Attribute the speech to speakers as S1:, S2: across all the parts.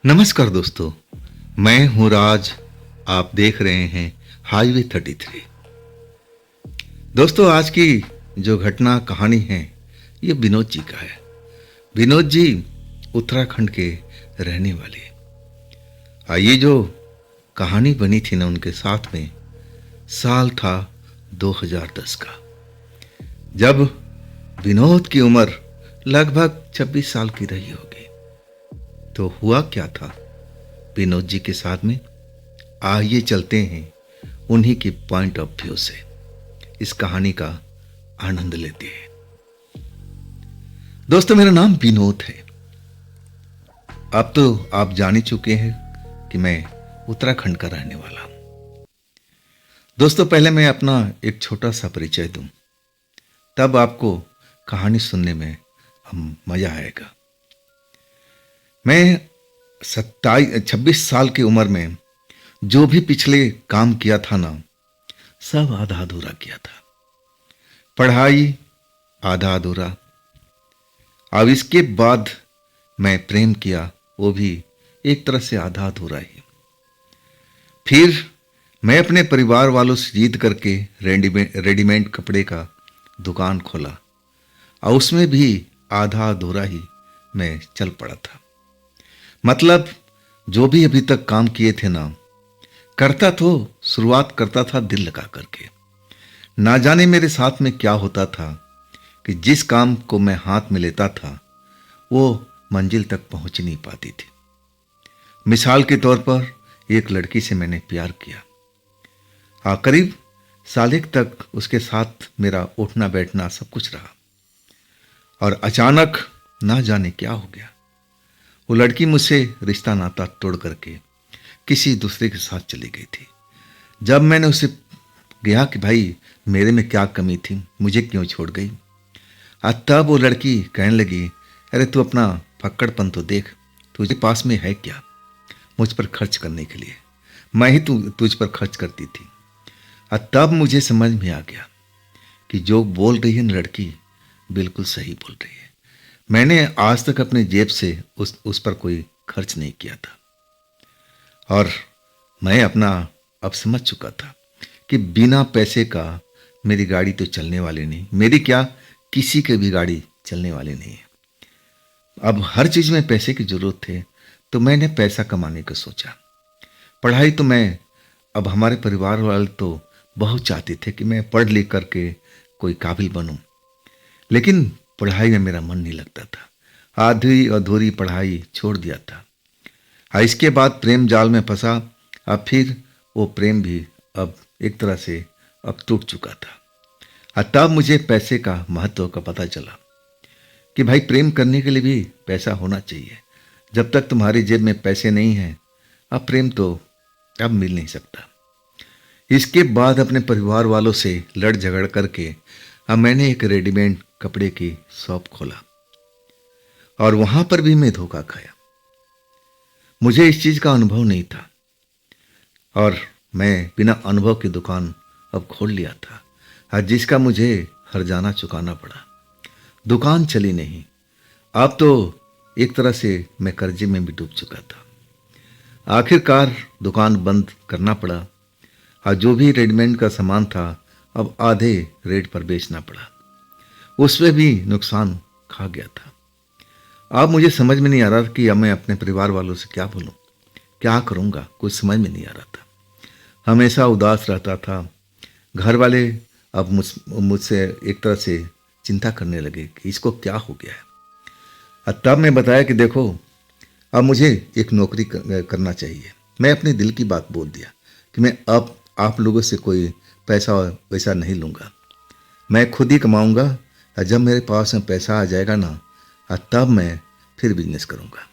S1: नमस्कार दोस्तों, मैं हूं राज। आप देख रहे हैं हाईवे 33। दोस्तों, आज की जो घटना कहानी है ये विनोद जी का है। विनोद जी उत्तराखंड के रहने वाले। ये जो कहानी बनी थी ना उनके साथ में, साल था 2010 का, जब विनोद की उम्र लगभग 26 साल की रही होगी। तो हुआ क्या था विनोद जी के साथ में, आइए चलते हैं उन्हीं के पॉइंट ऑफ व्यू से इस कहानी का आनंद लेते हैं। दोस्तों, मेरा नाम विनोद है। अब तो आप जान ही चुके हैं कि मैं उत्तराखंड का रहने वाला हूं। दोस्तों, पहले मैं अपना एक छोटा सा परिचय दूं, तब आपको कहानी सुनने में मजा आएगा। मैं 26 साल की उम्र में जो भी पिछले काम किया था ना, सब आधा अधूरा किया था। पढ़ाई आधा अधूरा। अब इसके बाद मैं प्रेम किया, वो भी एक तरह से आधा अधूरा ही। फिर मैं अपने परिवार वालों से जीत करके रेडीमेड कपड़े का दुकान खोला, और उसमें भी आधा अधूरा ही मैं चल पड़ा था। मतलब जो भी अभी तक काम किए थे ना, करता तो शुरुआत करता था दिल लगा करके। ना जाने मेरे साथ में क्या होता था कि जिस काम को मैं हाथ में लेता था वो मंजिल तक पहुंच नहीं पाती थी। मिसाल के तौर पर एक लड़की से मैंने प्यार किया। करीब साल एक तक उसके साथ मेरा उठना बैठना सब कुछ रहा, और अचानक ना जाने क्या हो गया, वो लड़की मुझसे रिश्ता नाता तोड़ करके किसी दूसरे के साथ चली गई थी। जब मैंने उसे गया कि भाई मेरे में क्या कमी थी, मुझे क्यों छोड़ गई, तब वो लड़की कहने लगी, अरे तू अपना फक्कड़पन तो देख, तुझे पास में है क्या मुझ पर खर्च करने के लिए, मैं ही तुझ पर खर्च करती थी। तब मुझे समझ में आ गया कि जो बोल रही है लड़की बिल्कुल सही बोल रही है। मैंने आज तक अपने जेब से उस पर कोई खर्च नहीं किया था, और मैं अपना अब समझ चुका था कि बिना पैसे का मेरी गाड़ी तो चलने वाली नहीं, मेरी क्या किसी की भी गाड़ी चलने वाली नहीं है। अब हर चीज़ में पैसे की जरूरत थे, तो मैंने पैसा कमाने का सोचा। पढ़ाई तो मैं, अब हमारे परिवार वाले तो बहुत चाहते थे कि मैं पढ़ लिख करके कोई काबिल बनूं, लेकिन पढ़ाई में मेरा मन नहीं लगता था। आधी अधूरी पढ़ाई छोड़ दिया था। इसके बाद प्रेम जाल में फंसा। अब फिर वो प्रेम भी अब एक तरह से अब टूट चुका था। तब मुझे पैसे का महत्व का पता चला कि भाई प्रेम करने के लिए भी पैसा होना चाहिए। जब तक तुम्हारी जेब में पैसे नहीं हैं, अब प्रेम तो अब मिल नहीं सकता। इसके बाद अपने परिवार वालों से लड़ झगड़ करके अब मैंने एक रेडीमेड कपड़े की शॉप खोला, और वहां पर भी मैं धोखा खाया। मुझे इस चीज का अनुभव नहीं था, और मैं बिना अनुभव की दुकान अब खोल लिया था, और जिसका मुझे हर्जाना चुकाना पड़ा। दुकान चली नहीं। अब तो एक तरह से मैं कर्जे में भी डूब चुका था। आखिरकार दुकान बंद करना पड़ा, और जो भी रेडीमेड का सामान था अब आधे रेट पर बेचना पड़ा। उसमें भी नुकसान खा गया था। अब मुझे समझ में नहीं आ रहा कि अब मैं अपने परिवार वालों से क्या बोलूं, क्या करूंगा, कुछ समझ में नहीं आ रहा था। हमेशा उदास रहता था। घर वाले अब मुझसे एक तरह से चिंता करने लगे कि इसको क्या हो गया है। और तब मैं बताया कि देखो, अब मुझे एक नौकरी करना चाहिए। मैं अपने दिल की बात बोल दिया कि मैं अब आप लोगों से कोई पैसा वैसा नहीं लूँगा, मैं खुद ही कमाऊँगा, और जब मेरे पास में पैसा आ जाएगा ना, तब मैं फिर बिजनेस करूँगा।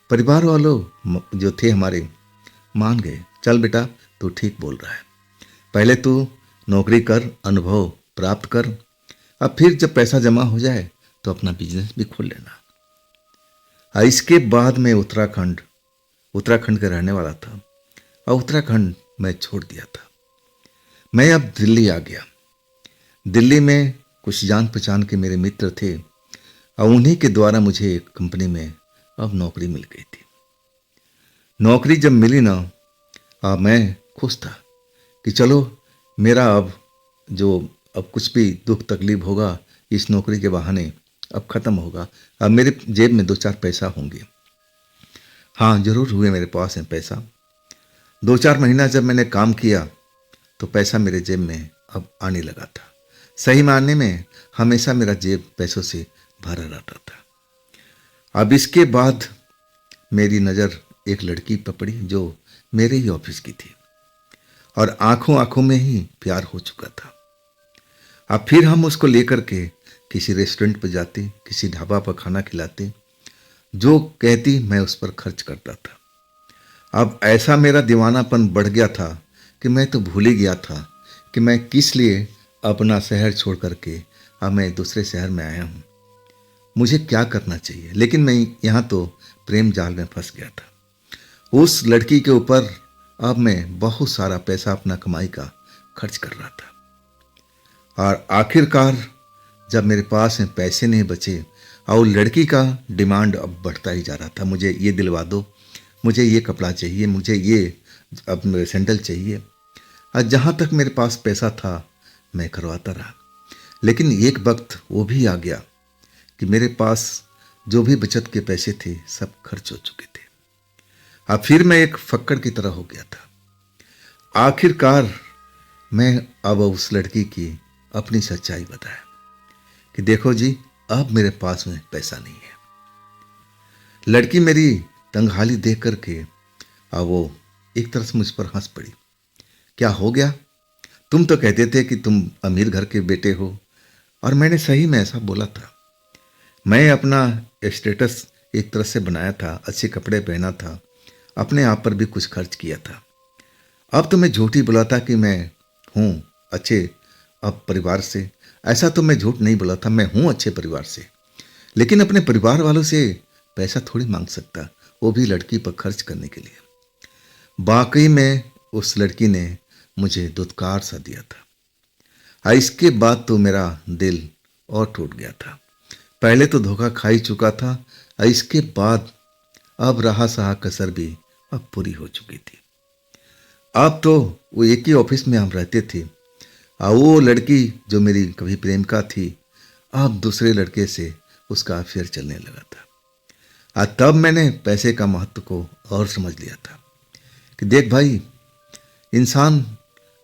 S1: परिवार वालों जो थे हमारे मान गए, चल बेटा तू ठीक बोल रहा है, पहले तू नौकरी कर, अनुभव प्राप्त कर, अब फिर जब पैसा जमा हो जाए तो अपना बिजनेस भी खोल लेना। इसके बाद मैं उत्तराखंड का रहने वाला था, और उत्तराखंड मैं छोड़ दिया था। मैं अब दिल्ली आ गया। दिल्ली में कुछ जान पहचान के मेरे मित्र थे, और उन्हीं के द्वारा मुझे एक कंपनी में अब नौकरी मिल गई थी। नौकरी जब मिली ना, मैं खुश था कि चलो मेरा अब कुछ भी दुख तकलीफ होगा इस नौकरी के बहाने अब ख़त्म होगा। अब मेरे जेब में 2-4 पैसा होंगे। हाँ, ज़रूर हुए मेरे पास है पैसा। 2-4 महीना जब मैंने काम किया तो पैसा मेरे जेब में अब आने लगा था। सही मायने में हमेशा मेरा जेब पैसों से भरा रहता था। अब इसके बाद मेरी नज़र एक लड़की पर पड़ी जो मेरे ही ऑफिस की थी और आंखों आंखों में ही प्यार हो चुका था। अब फिर हम उसको लेकर के किसी रेस्टोरेंट पर जाते, किसी ढाबा पर खाना खिलाते, जो कहती मैं उस पर खर्च करता था। अब ऐसा मेरा दीवानापन बढ़ गया था कि मैं तो भूल ही गया था कि मैं किस लिए अपना शहर छोड़ करके अब मैं दूसरे शहर में आया हूँ, मुझे क्या करना चाहिए। लेकिन मैं यहाँ तो प्रेम जाल में फंस गया था। उस लड़की के ऊपर अब मैं बहुत सारा पैसा अपना कमाई का खर्च कर रहा था और आखिरकार जब मेरे पास में पैसे नहीं बचे और लड़की का डिमांड अब बढ़ता ही जा रहा था, मुझे ये दिलवा दो, मुझे ये कपड़ा चाहिए, मुझे ये अब सैंडल चाहिए। और जहाँ तक मेरे पास पैसा था मैं करवाता रहा। लेकिन एक वक्त वो भी आ गया कि मेरे पास जो भी बचत के पैसे थे सब खर्च हो चुके थे। अब फिर मैं एक फक्कड़ की तरह हो गया था। आखिरकार मैं अब उस लड़की की अपनी सच्चाई बताया कि देखो जी, अब मेरे पास में पैसा नहीं है। लड़की मेरी तंगहाली देख करके अब वो एक तरह से मुझ पर हंस पड़ी। क्या हो गया? तुम तो कहते थे कि तुम अमीर घर के बेटे हो। और मैंने सही में ऐसा बोला था। मैं अपना स्टेटस एक तरह से बनाया था, अच्छे कपड़े पहना था, अपने आप पर भी कुछ खर्च किया था। अब तो मैं झूठ ही बोला था कि मैं हूँ अच्छे अब परिवार से। ऐसा तो मैं झूठ नहीं बोला था, मैं हूँ अच्छे परिवार से। लेकिन अपने परिवार वालों से पैसा थोड़ी मांग सकता, वो भी लड़की पर खर्च करने के लिए। वाकई में उस लड़की ने मुझे दुत्कार सा दिया था। इसके बाद तो मेरा दिल और टूट गया था। पहले तो धोखा खा ही चुका था, इसके बाद अब रहा सहा कसर भी अब पूरी हो चुकी थी। अब तो वो एक ही ऑफिस में हम रहते थे और वो लड़की जो मेरी कभी प्रेमिका थी अब दूसरे लड़के से उसका अफेयर चलने लगा था। तब मैंने पैसे का महत्व को और समझ लिया था कि देख भाई, इंसान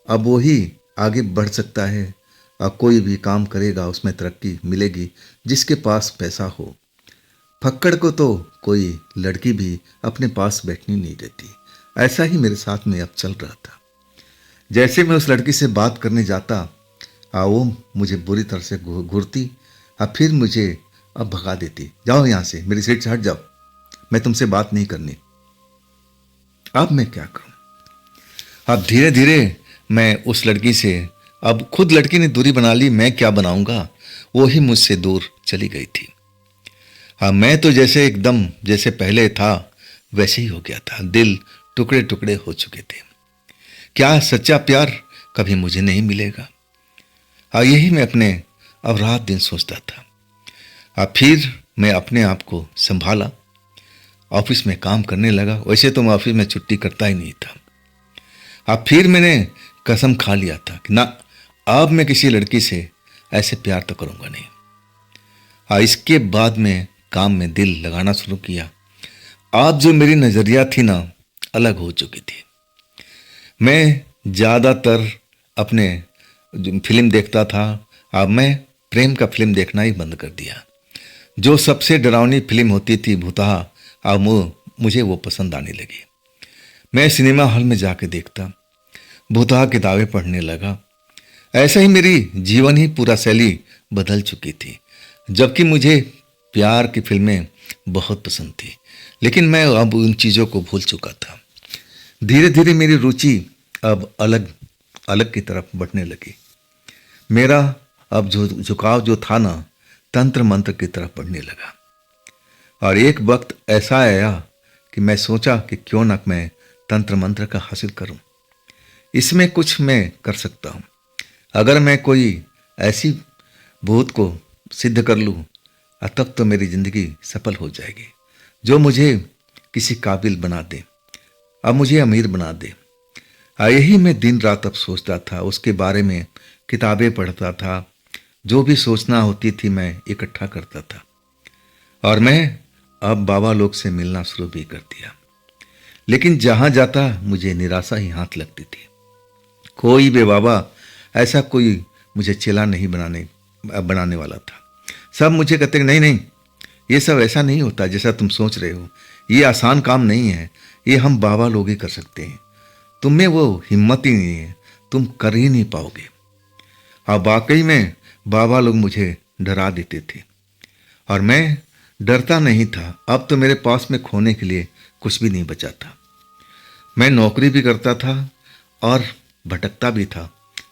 S1: अब वो ही आगे बढ़ सकता है और कोई भी काम करेगा उसमें तरक्की मिलेगी जिसके पास पैसा हो। फक्कड़ को तो कोई लड़की भी अपने पास बैठनी नहीं देती। ऐसा ही मेरे साथ में अब चल रहा था। जैसे मैं उस लड़की से बात करने जाता वो मुझे बुरी तरह से घूरती और फिर मुझे अब भगा देती, जाओ यहाँ से, मेरी सीट से हट जाओ, मैं तुमसे बात नहीं करनी। अब मैं क्या करूं? अब धीरे धीरे मैं उस लड़की से, अब खुद लड़की ने दूरी बना ली, मैं क्या बनाऊंगा, वो ही मुझसे दूर चली गई थी। हाँ, मैं तो जैसे एकदम जैसे पहले था वैसे ही हो गया था। दिल टुकड़े टुकड़े हो चुके थे। क्या सच्चा प्यार कभी मुझे नहीं मिलेगा? हाँ, यही मैं अपने अब रात दिन सोचता था। फिर मैं अपने आप को संभाला, ऑफिस में काम करने लगा। वैसे तो मैं ऑफिस में छुट्टी करता ही नहीं था। फिर मैंने कसम खा लिया था कि ना, अब मैं किसी लड़की से ऐसे प्यार तो करूंगा नहीं। इसके बाद मैं काम में दिल लगाना शुरू किया। अब जो मेरी नज़रिया थी ना, अलग हो चुकी थी। मैं ज़्यादातर अपने जो फिल्म देखता था, अब मैं प्रेम का फिल्म देखना ही बंद कर दिया। जो सबसे डरावनी फिल्म होती थी भूतहा, अब मुझे वो पसंद आने लगी। मैं सिनेमा हॉल में जाके देखता, भूतहा किताबें पढ़ने लगा। ऐसा ही मेरी जीवन ही पूरा शैली बदल चुकी थी। जबकि मुझे प्यार की फिल्में बहुत पसंद थी, लेकिन मैं अब उन चीज़ों को भूल चुका था। धीरे धीरे मेरी रुचि अब अलग अलग की तरफ बढ़ने लगी। मेरा अब झुकाव जो था ना, तंत्र मंत्र की तरफ बढ़ने लगा। और एक वक्त ऐसा आया कि मैं सोचा कि क्यों ना मैं तंत्र मंत्र का हासिल करूं। इसमें कुछ मैं कर सकता हूं। अगर मैं कोई ऐसी भूत को सिद्ध कर लूं, तब तो मेरी जिंदगी सफल हो जाएगी, जो मुझे किसी काबिल बना दे। अब मुझे अमीर बना दे। यही मैं दिन रात अब सोचता था, उसके बारे में किताबें पढ़ता था, जो भी सोचना होती थी मैं इकट्ठा करता था। और मैं अब बाबा लोग से मिलना शुरू भी कर दिया। लेकिन जहां जाता मुझे निराशा ही हाथ लगती थी। कोई बे बाबा ऐसा कोई मुझे चेला नहीं बनाने वाला था। सब मुझे कहते कि नहीं नहीं, ये सब ऐसा नहीं होता जैसा तुम सोच रहे हो, ये आसान काम नहीं है, ये हम बाबा लोग ही कर सकते हैं, तुम में वो हिम्मत ही नहीं है, तुम कर ही नहीं पाओगे। और वाकई में बाबा लोग मुझे डरा देते थे और मैं डरता नहीं था। अब तो मेरे पास में खोने के लिए कुछ भी नहीं बचा था। मैं नौकरी भी करता था और भटकता भी था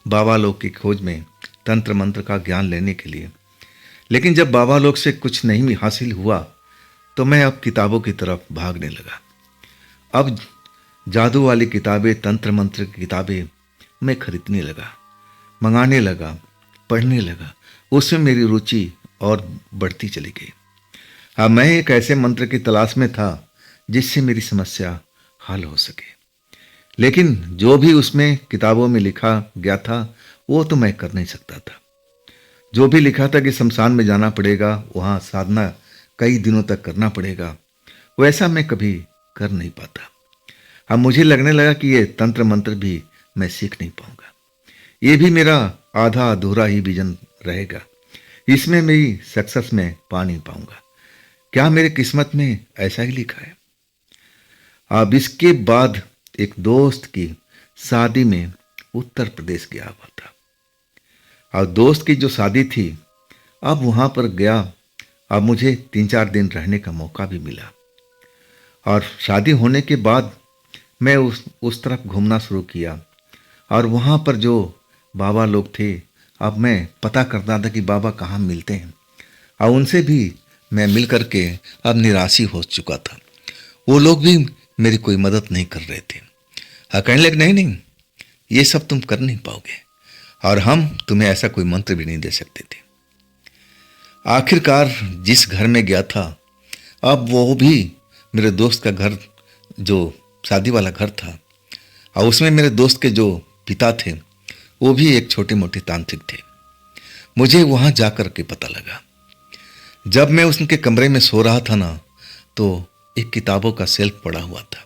S1: बाबा लोग की खोज में, तंत्र मंत्र का ज्ञान लेने के लिए। लेकिन जब बाबा लोग से कुछ नहीं हासिल हुआ तो मैं अब किताबों की तरफ भागने लगा। अब जादू वाली किताबें, तंत्र मंत्र की किताबें मैं खरीदने लगा, मंगाने लगा, पढ़ने लगा। उसमें मेरी रुचि और बढ़ती चली गई। अब मैं एक ऐसे मंत्र की तलाश में था जिससे मेरी समस्या हल हो सके। लेकिन जो भी उसमें किताबों में लिखा गया था वो तो मैं कर नहीं सकता था। जो भी लिखा था कि शमशान में जाना पड़ेगा, वहाँ साधना कई दिनों तक करना पड़ेगा, वैसा मैं कभी कर नहीं पाता। अब मुझे लगने लगा कि ये तंत्र मंत्र भी मैं सीख नहीं पाऊंगा, ये भी मेरा आधा अधूरा ही विजन रहेगा, इसमें मेरी सक्सेस में पा नहीं पाऊंगा। क्या मेरे किस्मत में ऐसा ही लिखा है? अब इसके बाद एक दोस्त की शादी में उत्तर प्रदेश गया हुआ था और दोस्त की जो शादी थी, अब वहाँ पर गया। अब मुझे 3-4 दिन रहने का मौका भी मिला और शादी होने के बाद मैं उस तरफ घूमना शुरू किया और वहाँ पर जो बाबा लोग थे, अब मैं पता करता था कि बाबा कहाँ मिलते हैं और उनसे भी मैं मिल करके अब निराशी हो चुका था। वो लोग भी मेरी कोई मदद नहीं कर रहे थे। कहने लगे नहीं नहीं, ये सब तुम कर नहीं पाओगे और हम तुम्हें ऐसा कोई मंत्र भी नहीं दे सकते थे। आखिरकार जिस घर में गया था, अब वो भी मेरे दोस्त का घर, जो शादी वाला घर था, और उसमें मेरे दोस्त के जो पिता थे वो भी एक छोटे मोटे तांत्रिक थे। मुझे वहाँ जाकर के पता लगा, जब मैं उनके कमरे में सो रहा था ना, तो एक किताबों का शेल्फ पड़ा हुआ था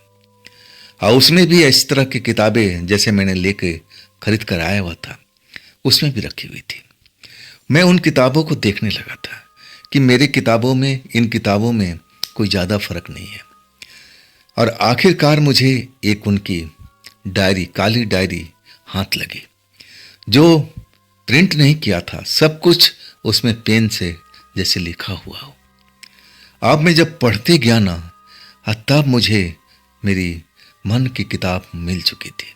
S1: और उसमें भी इस तरह की किताबें जैसे मैंने लेके खरीद कर आया हुआ था, उसमें भी रखी हुई थी। मैं उन किताबों को देखने लगा था कि मेरी किताबों में, इन किताबों में कोई ज़्यादा फर्क नहीं है। और आखिरकार मुझे एक उनकी डायरी, काली डायरी हाथ लगी, जो प्रिंट नहीं किया था, सब कुछ उसमें पेन से जैसे लिखा हुआ हो। अब मैं जब पढ़ते गया ना, तब मुझे मेरी मन की किताब मिल चुकी थी।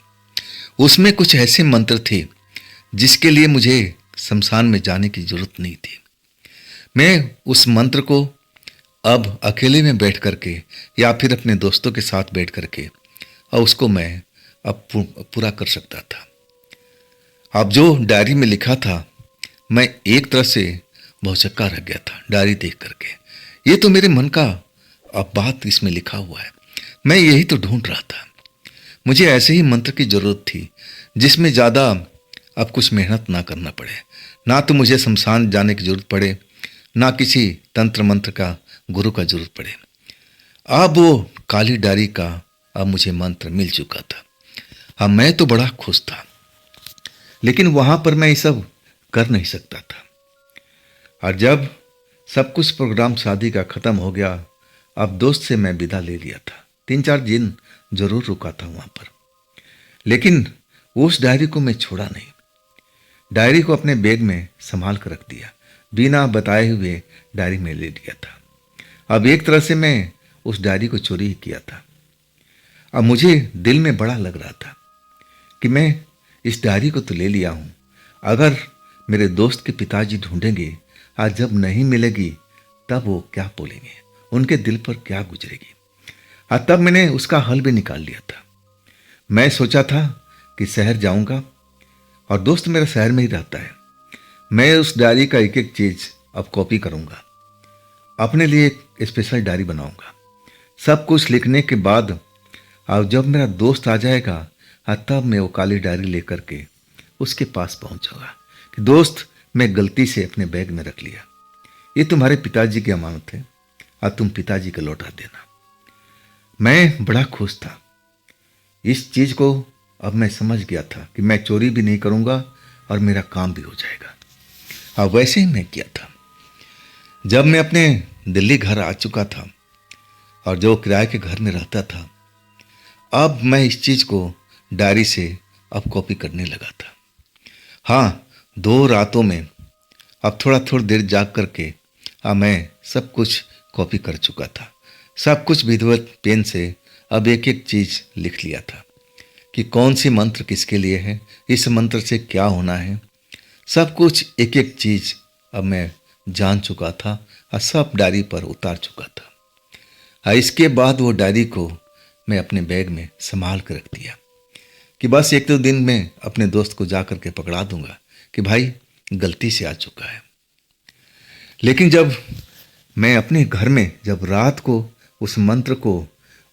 S1: उसमें कुछ ऐसे मंत्र थे जिसके लिए मुझे शमशान में जाने की जरूरत नहीं थी। मैं उस मंत्र को अब अकेले में बैठ करके या फिर अपने दोस्तों के साथ बैठ करके और उसको मैं अब पूरा कर सकता था। अब जो डायरी में लिखा था, मैं एक तरह से भौचक्का रह गया था डायरी देख करके। ये तो मेरे मन का अब बात इसमें लिखा हुआ है, मैं यही तो ढूंढ रहा था। मुझे ऐसे ही मंत्र की जरूरत थी जिसमें ज़्यादा अब कुछ मेहनत ना करना पड़े, ना तो मुझे शमशान जाने की जरूरत पड़े, ना किसी तंत्र मंत्र का गुरु का जरूरत पड़े। अब वो काली डायरी का अब मुझे मंत्र मिल चुका था। अब मैं तो बड़ा खुश था, लेकिन वहां पर मैं ये सब कर नहीं सकता था। और जब सब कुछ प्रोग्राम शादी का खत्म हो गया, अब दोस्त से मैं विदा ले लिया था। 3-4 दिन जरूर रुका था वहां पर, लेकिन उस डायरी को मैं छोड़ा नहीं। डायरी को अपने बैग में संभाल कर रख दिया, बिना बताए हुए डायरी में ले लिया था। अब एक तरह से मैं उस डायरी को चोरी ही किया था। अब मुझे दिल में बड़ा लग रहा था कि मैं इस डायरी को तो ले लिया हूं, अगर मेरे दोस्त के पिताजी ढूंढेंगे, आज जब नहीं मिलेगी तब वो क्या बोलेंगे, उनके दिल पर क्या गुजरेगी। और तब मैंने उसका हल भी निकाल लिया था। मैं सोचा था कि शहर जाऊंगा और दोस्त मेरा शहर में ही रहता है। मैं उस डायरी का एक एक चीज अब कॉपी करूंगा, अपने लिए एक स्पेशल डायरी बनाऊंगा। सब कुछ लिखने के बाद और जब मेरा दोस्त आ जाएगा तब मैं वो काली डायरी लेकर के उसके पास पहुंचूंगा कि दोस्त, मैं गलती से अपने बैग में रख लिया, ये तुम्हारे पिताजी की अमानत है और तुम पिताजी को लौटा देना। मैं बड़ा खुश था इस चीज को। अब मैं समझ गया था कि मैं चोरी भी नहीं करूंगा और मेरा काम भी हो जाएगा। और वैसे ही मैं किया था। जब मैं अपने दिल्ली घर आ चुका था और जो किराए के घर में रहता था, अब मैं इस चीज को डायरी से अब कॉपी करने लगा था। हाँ, 2 रातों में अब थोड़ा देर जाग करके मैं सब कुछ कॉपी कर चुका था। सब कुछ विधिवत पेन से अब एक एक चीज लिख लिया था कि कौन सी मंत्र किसके लिए है, इस मंत्र से क्या होना है। सब कुछ एक एक चीज अब मैं जान चुका था और सब डायरी पर उतार चुका था। इसके बाद वो डायरी को मैं अपने बैग में संभाल कर रख दिया कि बस 1-2 दिन में अपने दोस्त को जा कर के पकड़ा दूंगा कि भाई गलती से आ चुका है। लेकिन जब मैं अपने घर में जब रात को उस मंत्र को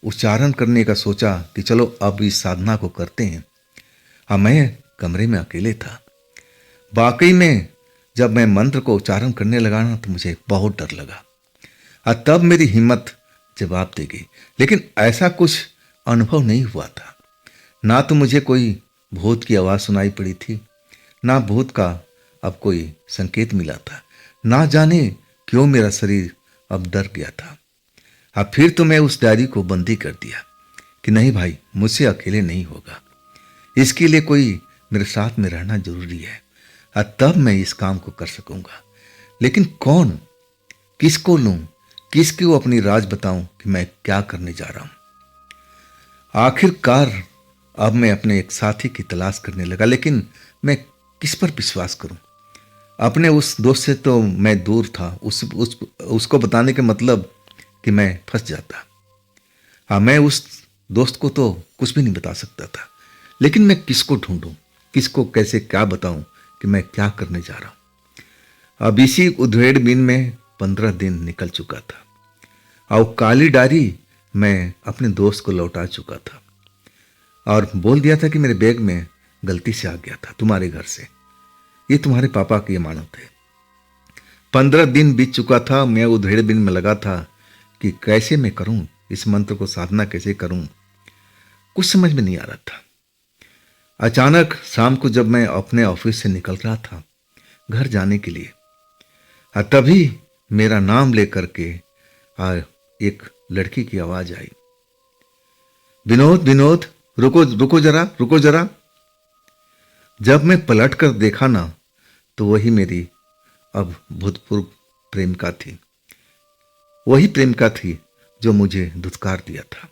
S1: उच्चारण करने का सोचा कि चलो अब इस साधना को करते हैं, मैं कमरे में अकेले था। वाकई में जब मैं मंत्र को उच्चारण करने लगा ना तो मुझे बहुत डर लगा और तब मेरी हिम्मत जवाब दे गई। लेकिन ऐसा कुछ अनुभव नहीं हुआ था। ना तो मुझे कोई भूत की आवाज़ सुनाई पड़ी थी, ना भूत का अब कोई संकेत मिला था। ना जाने क्यों मेरा शरीर अब डर गया था। अब फिर तो मैं उस डायरी को बंदी कर दिया कि नहीं भाई, मुझसे अकेले नहीं होगा, इसके लिए कोई मेरे साथ में रहना जरूरी है और तब मैं इस काम को कर सकूंगा। लेकिन कौन, किसको लूं, किसको अपनी राज बताऊं कि मैं क्या करने जा रहा हूं। आखिरकार अब मैं अपने एक साथी की तलाश करने लगा, लेकिन मैं किस पर विश्वास करूं। अपने उस दोस्त से तो मैं दूर था। उसको बताने के मतलब कि मैं फंस जाता। हाँ, मैं उस दोस्त को तो कुछ भी नहीं बता सकता था। लेकिन मैं किसको ढूंढूं, किसको कैसे क्या बताऊं कि मैं क्या करने जा रहा हूं। अब इसी उधेड़बुन में 15 दिन निकल चुका था और काली डायरी मैं अपने दोस्त को लौटा चुका था और बोल दिया था कि मेरे बैग में गलती से आ गया था तुम्हारे घर से, ये तुम्हारे पापा की अमानत है। 15 दिन बीत चुका था। मैं उधेड़बुन में लगा था कि कैसे मैं करूं इस मंत्र को, साधना कैसे करूं, कुछ समझ में नहीं आ रहा था। अचानक शाम को जब मैं अपने ऑफिस से निकल रहा था घर जाने के लिए, तभी मेरा नाम लेकर के एक लड़की की आवाज आई, विनोद विनोद, रुको रुको जरा, रुको जरा। जब मैं पलट कर देखा ना तो वही मेरी अब भूतपूर्व प्रेमिका थी। वही प्रेमिका थी जो मुझे धुतकार दिया था,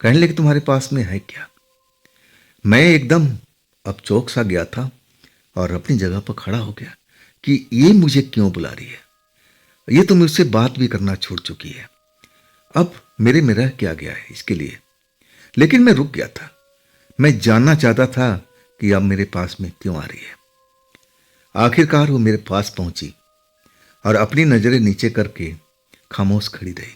S1: कहने लगी तुम्हारे पास में है क्या। मैं एकदम अब चौंक सा गया था और अपनी जगह पर खड़ा हो गया कि ये मुझे क्यों बुला रही है, ये तो मुझसे बात भी करना छोड़ चुकी है, अब मेरे में रह क्या गया है इसके लिए। लेकिन मैं रुक गया था। मैं जानना चाहता था कि अब मेरे पास में क्यों आ रही है। आखिरकार वो मेरे पास पहुंची और अपनी नजरें नीचे करके खामोश खड़ी रही।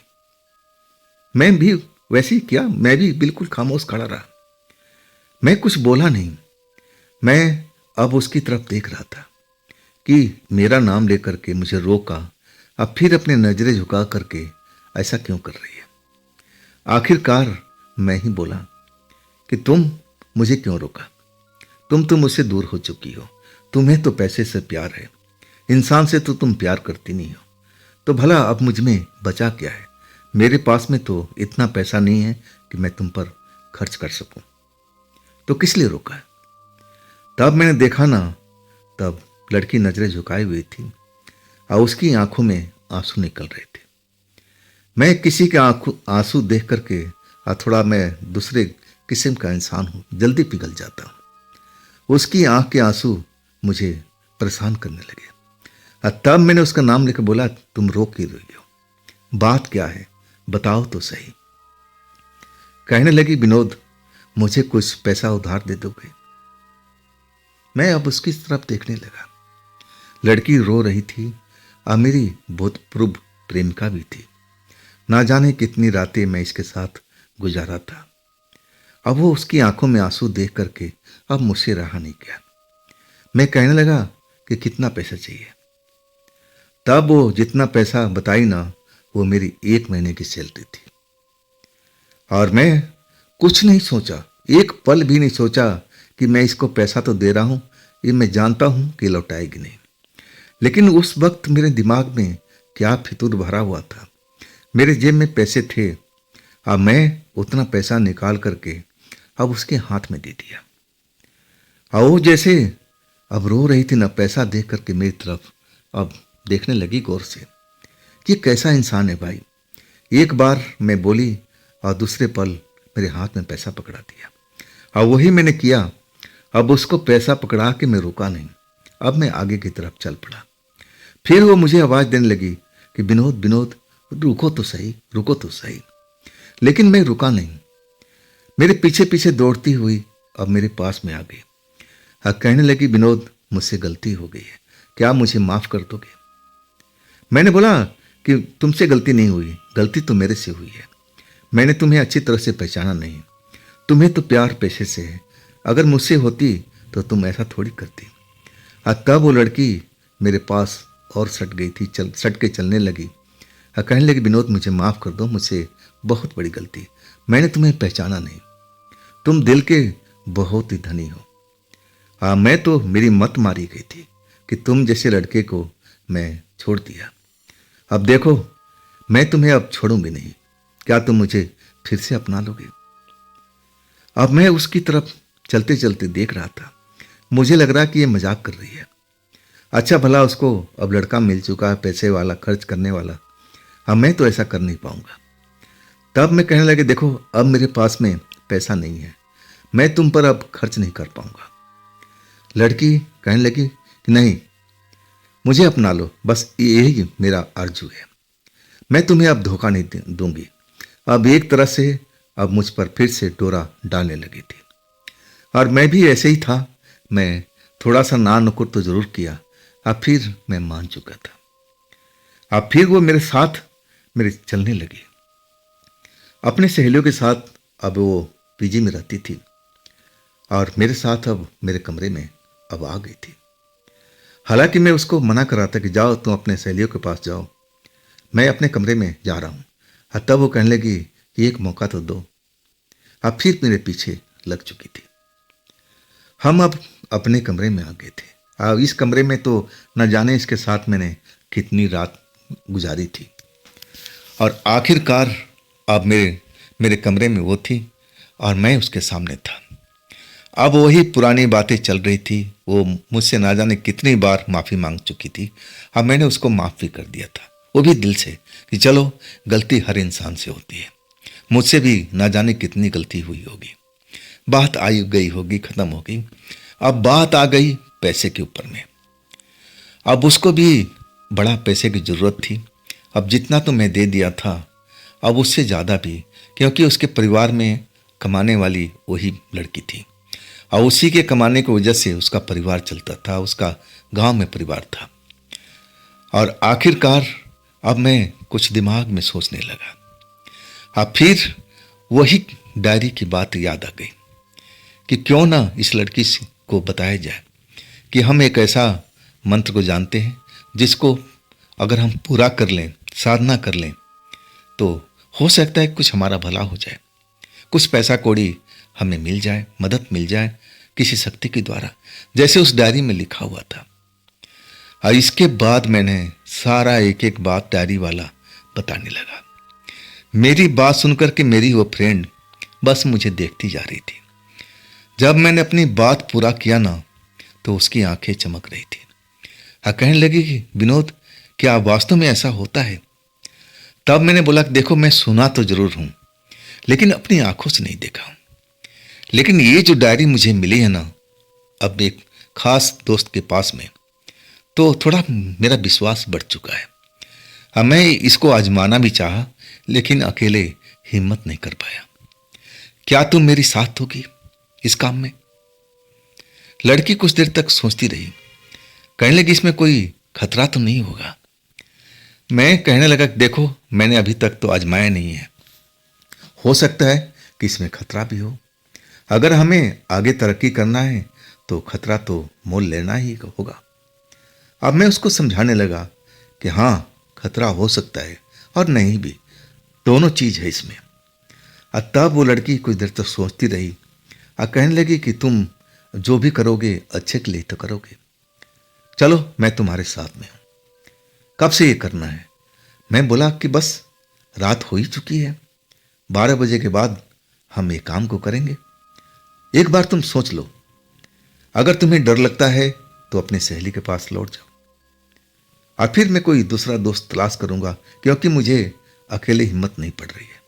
S1: मैं भी वैसे ही किया, मैं भी बिल्कुल खामोश खड़ा रहा। मैं कुछ बोला नहीं। मैं अब उसकी तरफ देख रहा था कि मेरा नाम लेकर के मुझे रोका, अब फिर अपनी नजरें झुका करके ऐसा क्यों कर रही है। आखिरकार मैं ही बोला कि तुम मुझे क्यों रोका, तुम तो मुझसे दूर हो चुकी हो, तुम्हें तो पैसे से प्यार है, इंसान से तो तुम प्यार करती नहीं हो, तो भला अब मुझ में बचा क्या है। मेरे पास में तो इतना पैसा नहीं है कि मैं तुम पर खर्च कर सकूं, तो किस लिए रोका है। तब मैंने देखा ना, तब लड़की नजरें झुकाई हुई थी और उसकी आंखों में आंसू निकल रहे थे। मैं किसी के आंसू देख करके थोड़ा मैं दूसरे किस्म का इंसान हूं, जल्दी पिघल जाता हूं। उसकी आंख के आंसू मुझे परेशान करने लगे। तब मैंने उसका नाम लेकर बोला, तुम रो क्यों रही हो, बात क्या है, बताओ तो सही। कहने लगी, विनोद मुझे कुछ पैसा उधार दे दोगे। मैं अब उसकी तरफ देखने लगा। लड़की रो रही थी और मेरी भूतपूर्व प्रेमिका भी थी। ना जाने कितनी रातें मैं इसके साथ गुजारा था। अब वो उसकी आंखों में आंसू देख करके अब मुझसे रहा नहीं गया। मैं कहने लगा कि कितना पैसा चाहिए। तब वो जितना पैसा बताई ना, वो मेरी 1 महीने की सैलरी थी। और मैं कुछ नहीं सोचा, एक पल भी नहीं सोचा कि मैं इसको पैसा तो दे रहा हूं, ये मैं जानता हूं कि लौटाएगी नहीं। लेकिन उस वक्त मेरे दिमाग में क्या फितूर भरा हुआ था। मेरे जेब में पैसे थे। अब मैं उतना पैसा निकाल करके अब उसके हाथ में दे दिया। और वो जैसे अब रो रही थी ना, पैसा देख करके मेरी तरफ अब देखने लगी गौर से कि कैसा इंसान है भाई। एक बार मैं बोली और दूसरे पल मेरे हाथ में पैसा पकड़ा दिया। और वही मैंने किया। अब उसको पैसा पकड़ा के मैं रुका नहीं, अब मैं आगे की तरफ चल पड़ा। फिर वो मुझे आवाज़ देने लगी कि विनोद विनोद, रुको तो सही, रुको तो सही। लेकिन मैं रुका नहीं। मेरे पीछे पीछे दौड़ती हुई अब मेरे पास में आ गई और कहने लगी, विनोद मुझसे गलती हो गई है, क्या मुझे माफ़ कर दोगे? मैंने बोला कि तुमसे गलती नहीं हुई, गलती तो मेरे से हुई है। मैंने तुम्हें अच्छी तरह से पहचाना नहीं। तुम्हें तो प्यार पैसे से है, अगर मुझसे होती तो तुम ऐसा थोड़ी करती। और तब वो लड़की मेरे पास और सट गई थी, सट के चलने लगी और कहने लगी, विनोद मुझे माफ़ कर दो, मुझसे बहुत बड़ी गलती, मैंने तुम्हें पहचाना नहीं। तुम दिल के बहुत ही धनी हो। हाँ, मैं तो मेरी मत मारी गई थी कि तुम जैसे लड़के को मैं छोड़ दिया। अब देखो, मैं तुम्हें अब छोड़ूंगी नहीं, क्या तुम मुझे फिर से अपना लोगे? अब मैं उसकी तरफ चलते चलते देख रहा था। मुझे लग रहा कि ये मजाक कर रही है। अच्छा भला उसको अब लड़का मिल चुका है, पैसे वाला, खर्च करने वाला। अब मैं तो ऐसा कर नहीं पाऊंगा। तब मैं कहने लगे, देखो अब मेरे पास में पैसा नहीं है, मैं तुम पर अब खर्च नहीं कर पाऊंगा। लड़की कहने लगी कि नहीं, मुझे अपना लो, बस यही मेरा आरजू है, मैं तुम्हें अब धोखा नहीं दूंगी। अब एक तरह से अब मुझ पर फिर से डोरा डालने लगी थी। और मैं भी ऐसे ही था। मैं थोड़ा सा ना नुकुर तो जरूर किया। अब फिर मैं मान चुका था। अब फिर वो मेरे साथ मेरे चलने लगी। अपने सहेलियों के साथ अब वो पीजी में रहती थी और मेरे साथ अब मेरे कमरे में अब आ गई थी। हालांकि मैं उसको मना कर रहा था कि जाओ तुम अपने सहेलियों के पास जाओ, मैं अपने कमरे में जा रहा हूं। तब वो कहने लगी कि एक मौका तो दो। अब फिर मेरे पीछे लग चुकी थी। हम अब अपने कमरे में आ गए थे। अब इस कमरे में तो न जाने इसके साथ मैंने कितनी रात गुजारी थी। और आखिरकार अब मेरे कमरे में वो थी और मैं उसके सामने था। अब वही पुरानी बातें चल रही थी। वो मुझसे ना जाने कितनी बार माफ़ी मांग चुकी थी। अब मैंने उसको माफ़ भी कर दिया था, वो भी दिल से, कि चलो गलती हर इंसान से होती है। मुझसे भी ना जाने कितनी गलती हुई होगी। बात आई गई होगी, ख़त्म हो गई। अब बात आ गई पैसे के ऊपर में। अब उसको भी बड़ा पैसे की ज़रूरत थी। अब जितना तो मैं दे दिया था, अब उससे ज़्यादा भी, क्योंकि उसके परिवार में कमाने वाली वही लड़की थी और उसी के कमाने की वजह से उसका परिवार चलता था, उसका गांव में परिवार था। और आखिरकार अब मैं कुछ दिमाग में सोचने लगा। अब फिर वही डायरी की बात याद आ गई कि क्यों ना इस लड़की को बताया जाए कि हम एक ऐसा मंत्र को जानते हैं जिसको अगर हम पूरा कर लें, साधना कर लें, तो हो सकता है कुछ हमारा भला हो जाए, कुछ पैसा कौड़ी हमें मिल जाए, मदद मिल जाए किसी शक्ति के द्वारा, जैसे उस डायरी में लिखा हुआ था। और इसके बाद मैंने सारा एक एक बात डायरी वाला बताने लगा। मेरी बात सुनकर के मेरी वो फ्रेंड बस मुझे देखती जा रही थी। जब मैंने अपनी बात पूरा किया ना, तो उसकी आंखें चमक रही थी और कहने लगी कि विनोद, क्या वास्तव में ऐसा होता है? तब मैंने बोला कि देखो, मैं सुना तो जरूर हूं, लेकिन अपनी आंखों से नहीं देखा हूं। लेकिन ये जो डायरी मुझे मिली है ना, अब एक खास दोस्त के पास में, तो थोड़ा मेरा विश्वास बढ़ चुका है। अब मैं इसको आजमाना भी चाहा, लेकिन अकेले हिम्मत नहीं कर पाया। क्या तुम मेरी साथ होगी इस काम में? लड़की कुछ देर तक सोचती रही। कहने लगी, इसमें कोई खतरा तो नहीं होगा? मैं कहने लगा, देखो मैंने अभी तक तो आजमाया नहीं है, हो सकता है कि इसमें खतरा भी हो, अगर हमें आगे तरक्की करना है तो खतरा तो मोल लेना ही होगा। अब मैं उसको समझाने लगा कि हाँ, खतरा हो सकता है और नहीं भी, दोनों चीज है इसमें। तब वो लड़की कुछ देर तक सोचती रही और कहने लगी कि तुम जो भी करोगे अच्छे के लिए तो करोगे, चलो मैं तुम्हारे साथ में हूं। कब से ये करना है? मैं बोला कि बस रात हो ही चुकी है, 12 बजे के बाद हम ये काम को करेंगे। एक बार तुम सोच लो, अगर तुम्हें डर लगता है तो अपनी सहेली के पास लौट जाओ और फिर मैं कोई दूसरा दोस्त तलाश करूंगा, क्योंकि मुझे अकेले हिम्मत नहीं पड़ रही है।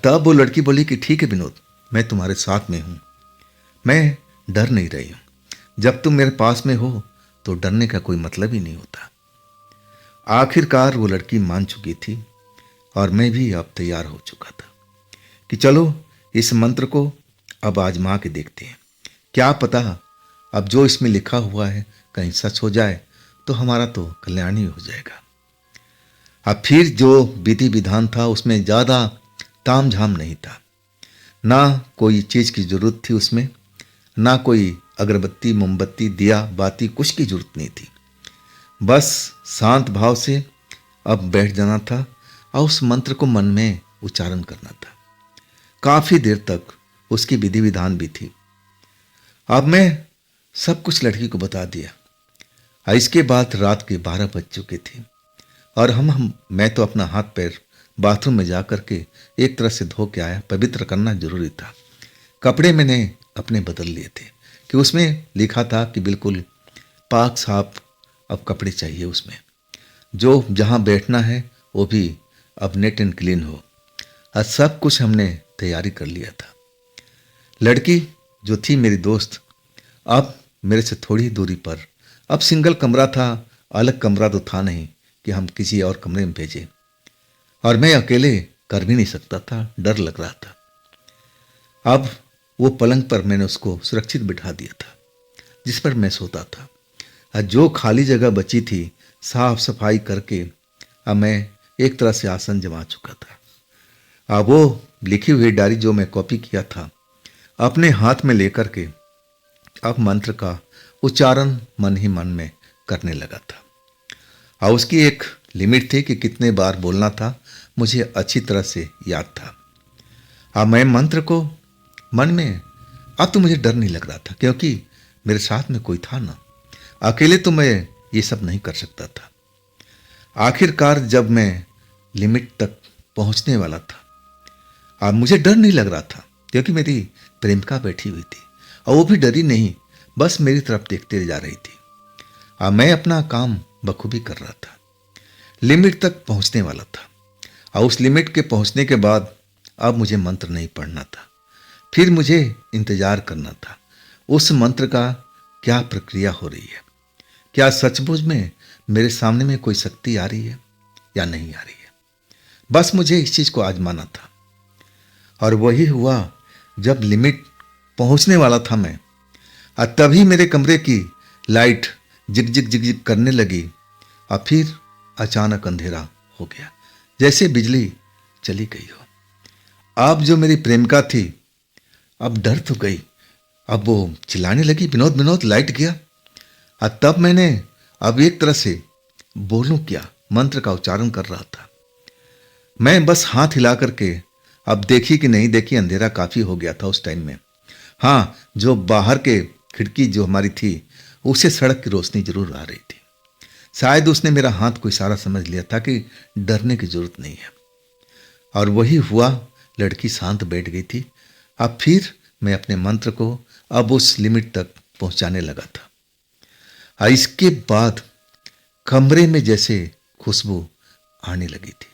S1: तब वो लड़की बोली कि ठीक है विनोद, मैं तुम्हारे साथ में हूं, मैं डर नहीं रही हूं। जब तुम मेरे पास में हो तो डरने का कोई मतलब ही नहीं होता। आखिरकार वो लड़की मान चुकी थी और मैं भी अब तैयार हो चुका था कि चलो इस मंत्र को अब आजमा के देखते हैं। क्या पता अब जो इसमें लिखा हुआ है कहीं सच हो जाए तो हमारा तो कल्याण ही हो जाएगा। अब फिर जो विधि विधान था उसमें ज्यादा ताम झाम नहीं था, ना कोई चीज की जरूरत थी उसमें, ना कोई अगरबत्ती मोमबत्ती दिया बाती कुछ की जरूरत नहीं थी। बस शांत भाव से अब बैठ जाना था और उस मंत्र को मन में उच्चारण करना था। काफी देर तक उसकी विधि विधान भी थी। अब मैं सब कुछ लड़की को बता दिया और इसके बाद रात के 12 बज चुके थे और मैं तो अपना हाथ पैर बाथरूम में जा करके एक तरह से धो के आया। पवित्र करना जरूरी था। कपड़े मैंने अपने बदल लिए थे कि उसमें लिखा था कि बिल्कुल पाक साफ अब कपड़े चाहिए उसमें, जो जहां बैठना है वो भी अब नेट एंड क्लीन हो। और सब कुछ हमने तैयारी कर लिया था। लड़की जो थी मेरी दोस्त, अब मेरे से थोड़ी दूरी पर, अब सिंगल कमरा था, अलग कमरा तो था नहीं कि हम किसी और कमरे में भेजे, और मैं अकेले कर भी नहीं सकता था, डर लग रहा था। अब वो पलंग पर मैंने उसको सुरक्षित बिठा दिया था जिस पर मैं सोता था। और जो खाली जगह बची थी साफ सफाई करके अब मैं एक तरह से आसन जमा चुका था। अब वो लिखी हुई डायरी जो मैं कॉपी किया था अपने हाथ में लेकर के अब मंत्र का उच्चारण मन ही मन में करने लगा था। और उसकी एक लिमिट थी कि कितने बार बोलना था, मुझे अच्छी तरह से याद था। अब मैं मंत्र को मन में, अब तो मुझे डर नहीं लग रहा था क्योंकि मेरे साथ में कोई था ना। अकेले तो मैं ये सब नहीं कर सकता था। आखिरकार जब मैं लिमिट तक पहुंचने वाला था, अब मुझे डर नहीं लग रहा था क्योंकि मेरी प्रेमिका बैठी हुई थी और वो भी डरी नहीं, बस मेरी तरफ देखते जा रही थी। अब मैं अपना काम बखूबी कर रहा था। लिमिट तक पहुंचने वाला था और उस लिमिट के पहुंचने के बाद अब मुझे मंत्र नहीं पढ़ना था, फिर मुझे इंतजार करना था उस मंत्र का क्या प्रक्रिया हो रही है, क्या सचमुच में मेरे सामने में कोई शक्ति आ रही है या नहीं आ रही है। बस मुझे इस चीज को आजमाना था। और वही हुआ। जब लिमिट पहुंचने वाला था मैं, और तभी मेरे कमरे की लाइट जिग जिग जिग जिग करने लगी और फिर अचानक अंधेरा हो गया, जैसे बिजली चली गई हो। अब जो मेरी प्रेमिका थी अब डर तो गई, अब वो चिल्लाने लगी, विनोद विनोद लाइट गया। और तब मैंने अब एक तरह से बोलूं क्या, मंत्र का उच्चारण कर रहा था। मैं बस हाथ हिला करके, अब देखी कि नहीं देखी, अंधेरा काफी हो गया था उस टाइम में। हाँ, जो बाहर के खिड़की जो हमारी थी उसे सड़क की रोशनी जरूर आ रही थी। शायद उसने मेरा हाथ को इशारा समझ लिया था कि डरने की जरूरत नहीं है। और वही हुआ, लड़की शांत बैठ गई थी। अब फिर मैं अपने मंत्र को अब उस लिमिट तक पहुंचाने लगा था। और इसके बाद कमरे में जैसे खुशबू आने लगी थी।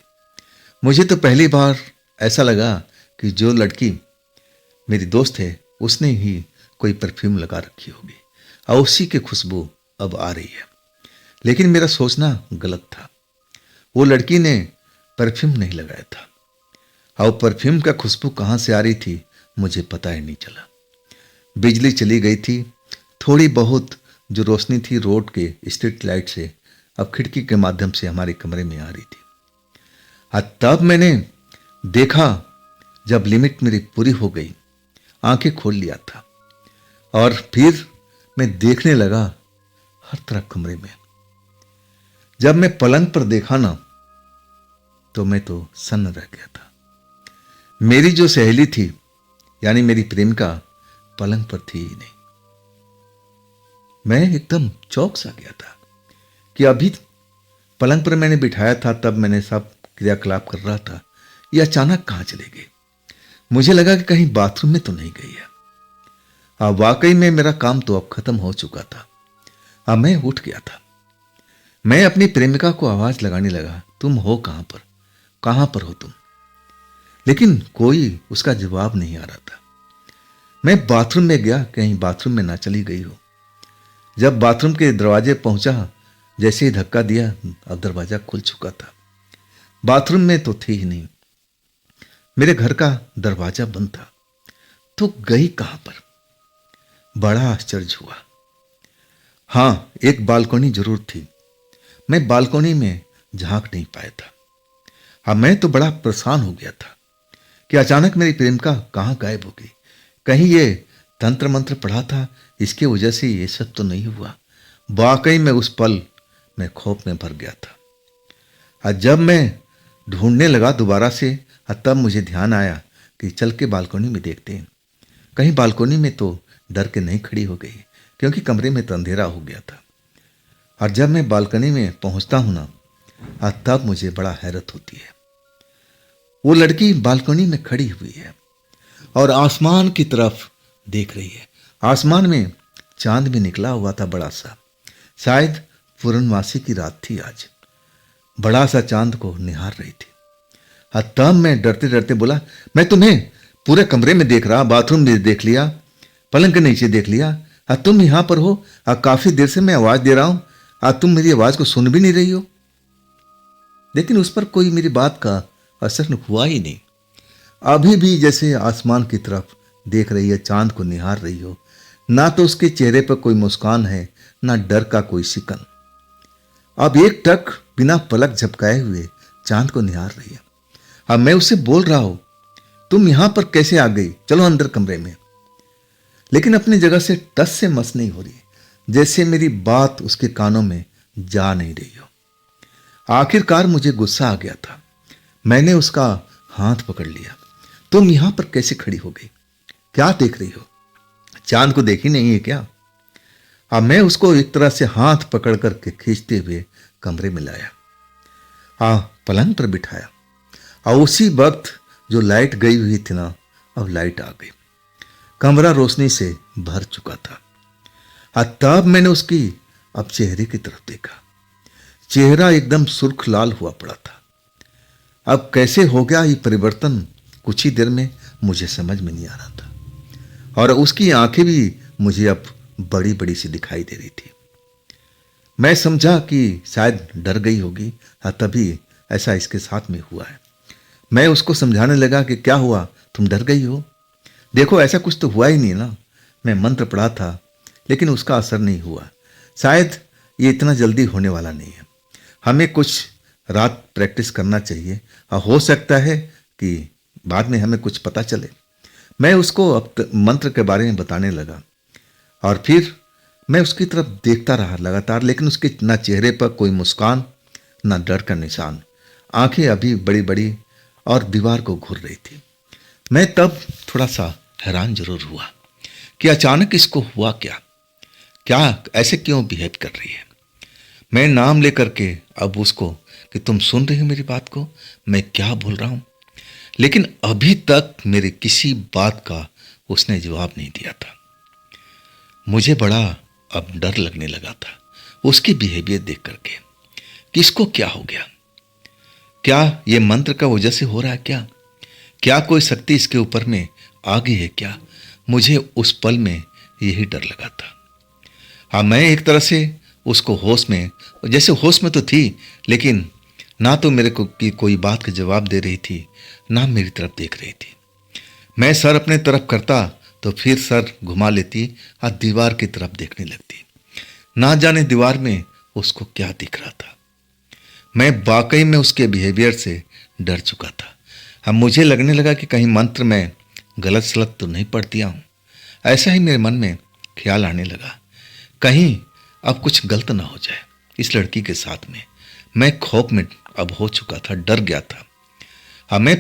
S1: मुझे तो पहली बार ऐसा लगा कि जो लड़की मेरी दोस्त है उसने ही कोई परफ्यूम लगा रखी होगी और उसी की खुशबू अब आ रही है। लेकिन मेरा सोचना गलत था। वो लड़की ने परफ्यूम नहीं लगाया था और परफ्यूम का खुशबू कहां से आ रही थी मुझे पता ही नहीं चला। बिजली चली गई थी, थोड़ी बहुत जो रोशनी थी रोड के स्ट्रीट लाइट से अब खिड़की के माध्यम से हमारे कमरे में आ रही थी। तब मैंने देखा, जब लिमिट मेरी पूरी हो गई आंखें खोल लिया था और फिर मैं देखने लगा हर तरफ कमरे में। जब मैं पलंग पर देखा ना तो मैं तो सन्न रह गया था। मेरी जो सहेली थी यानी मेरी प्रेमिका पलंग पर थी ही नहीं। मैं एकदम चौंक सा गया था कि अभी पलंग पर मैंने बिठाया था, तब मैंने सब क्रियाकलाप कर रहा था, ये अचानक कहां चले गई। मुझे लगा कि कहीं बाथरूम में तो नहीं गई है। अब वाकई में मेरा काम तो अब खत्म हो चुका था। अब मैं उठ गया था। मैं अपनी प्रेमिका को आवाज लगाने लगा, तुम हो कहां पर, कहां पर हो तुम? लेकिन कोई उसका जवाब नहीं आ रहा था। मैं बाथरूम में गया, कहीं बाथरूम में ना चली गई हो। जब बाथरूम के दरवाजे पहुंचा, जैसे ही धक्का दिया, अब दरवाजा खुल चुका था। बाथरूम में तो थी ही नहीं। मेरे घर का दरवाजा बंद था। तो गई कहां पर? बड़ा आश्चर्य हुआ। हां, एक बालकोनी जरूर थी। मैं बालकोनी में झांक नहीं पाया था। अब मैं तो बड़ा परेशान हो गया था कि अचानक मेरी प्रेमिका कहां गायब हो गई। कहीं ये तंत्र मंत्र पढ़ा था, इसके वजह से ये सब तो नहीं हुआ। वाकई में उस पल मैं खौफ में भर गया था। और जब मैं ढूंढने लगा दोबारा से, तब मुझे ध्यान आया कि चल के बालकोनी में देखते हैं। कहीं बालकोनी में तो डर के नहीं खड़ी हो गई, क्योंकि कमरे में तो अंधेरा हो गया था। और जब मैं बालकनी में पहुंचता हूं ना, तब मुझे बड़ा हैरत होती है। वो लड़की बालकनी में खड़ी हुई है और आसमान की तरफ देख रही है। आसमान में चांद भी निकला हुआ था बड़ा सा। शायद पूर्णमासी की रात थी आज। बड़ा सा चांद को निहार रही थी। तब मैं डरते डरते बोला, मैं तुम्हें पूरे कमरे में देख रहा, बाथरूम में देख लिया, पलंग के नीचे देख लिया, तुम यहां पर हो। काफी देर से मैं आवाज दे रहा हूं, तुम मेरी आवाज को सुन भी नहीं रही हो। लेकिन उस पर कोई मेरी बात का असर हुआ ही नहीं। अभी भी जैसे आसमान की तरफ देख रही है, चांद को निहार रही हो। ना तो उसके चेहरे पर कोई मुस्कान है, ना डर का कोई शिकन। अब एक टक बिना पलक झपकाए हुए चांद को निहार रही है। अब मैं उससे बोल रहा हूं, तुम यहां पर कैसे आ गई, चलो अंदर कमरे में। लेकिन अपनी जगह से टस से मस नहीं हो रही, जैसे मेरी बात उसके कानों में जा नहीं रही हो। आखिरकार मुझे गुस्सा आ गया था। मैंने उसका हाथ पकड़ लिया। तुम यहां पर कैसे खड़ी हो गई? क्या देख रही हो? चांद को देखी नहीं है क्या? अब मैं उसको एक तरह से हाथ पकड़ करके खींचते हुए कमरे में लाया, पलंग पर बिठाया। और उसी वक्त जो लाइट गई हुई थी ना, अब लाइट आ गई। कमरा रोशनी से भर चुका था। तब मैंने उसकी अब चेहरे की तरफ देखा। चेहरा एकदम सुर्ख लाल हुआ पड़ा था। अब कैसे हो गया ये परिवर्तन, कुछ ही देर में मुझे समझ में नहीं आ रहा था। और उसकी आंखें भी मुझे अब बड़ी बड़ी सी दिखाई दे रही थी। मैं समझा कि शायद डर गई होगी, तभी ऐसा इसके साथ में हुआ है। मैं उसको समझाने लगा कि क्या हुआ, तुम डर गई हो? देखो ऐसा कुछ तो हुआ ही नहीं ना। मैं मंत्र पढ़ा था, लेकिन उसका असर नहीं हुआ। शायद ये इतना जल्दी होने वाला नहीं है। हमें कुछ रात प्रैक्टिस करना चाहिए, और हो सकता है कि बाद में हमें कुछ पता चले। मैं उसको अब मंत्र के बारे में बताने लगा, और फिर मैं उसकी तरफ देखता रहा लगातार, लेकिन उसके ना चेहरे पर कोई मुस्कान, ना डर का निशान। आंखें अभी बड़ी बड़ी और दीवार को घूर रही थी। मैं तब थोड़ा सा हैरान जरूर हुआ कि अचानक इसको हुआ क्या ऐसे क्यों बिहेव कर रही है। मैं नाम लेकर के अब उसको कि तुम सुन रही हो मेरी बात को, मैं क्या बोल रहा हूं। लेकिन अभी तक मेरी किसी बात का उसने जवाब नहीं दिया था। मुझे बड़ा अब डर लगने लगा था उसकी बिहेवियर देख करके कि इसको क्या हो गया। क्या ये मंत्र का वजह से हो रहा है? क्या कोई शक्ति इसके ऊपर में आ गई है क्या? मुझे उस पल में यही डर लगा था। हाँ, मैं एक तरह से उसको होश में, जैसे होश में तो थी, लेकिन ना तो मेरे को की कोई बात का जवाब दे रही थी, ना मेरी तरफ देख रही थी। मैं सर अपने तरफ करता तो फिर सर घुमा लेती और दीवार की तरफ देखने लगती। ना जाने दीवार में उसको क्या दिख रहा था। मैं वाकई में उसके बिहेवियर से डर चुका था। अब मुझे लगने लगा कि कहीं मंत्र में गलत सलत तो नहीं पढ़ दिया हूं। ऐसा ही मेरे मन में ख्याल आने लगा, कहीं अब कुछ गलत ना हो जाए इस लड़की के साथ में। मैं खौफ में अब हो चुका था, डर गया था। मैं